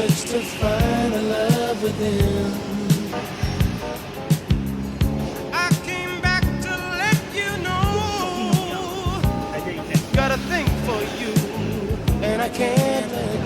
search to find the love within. I came back to let you know, got a thing for you, and I can't let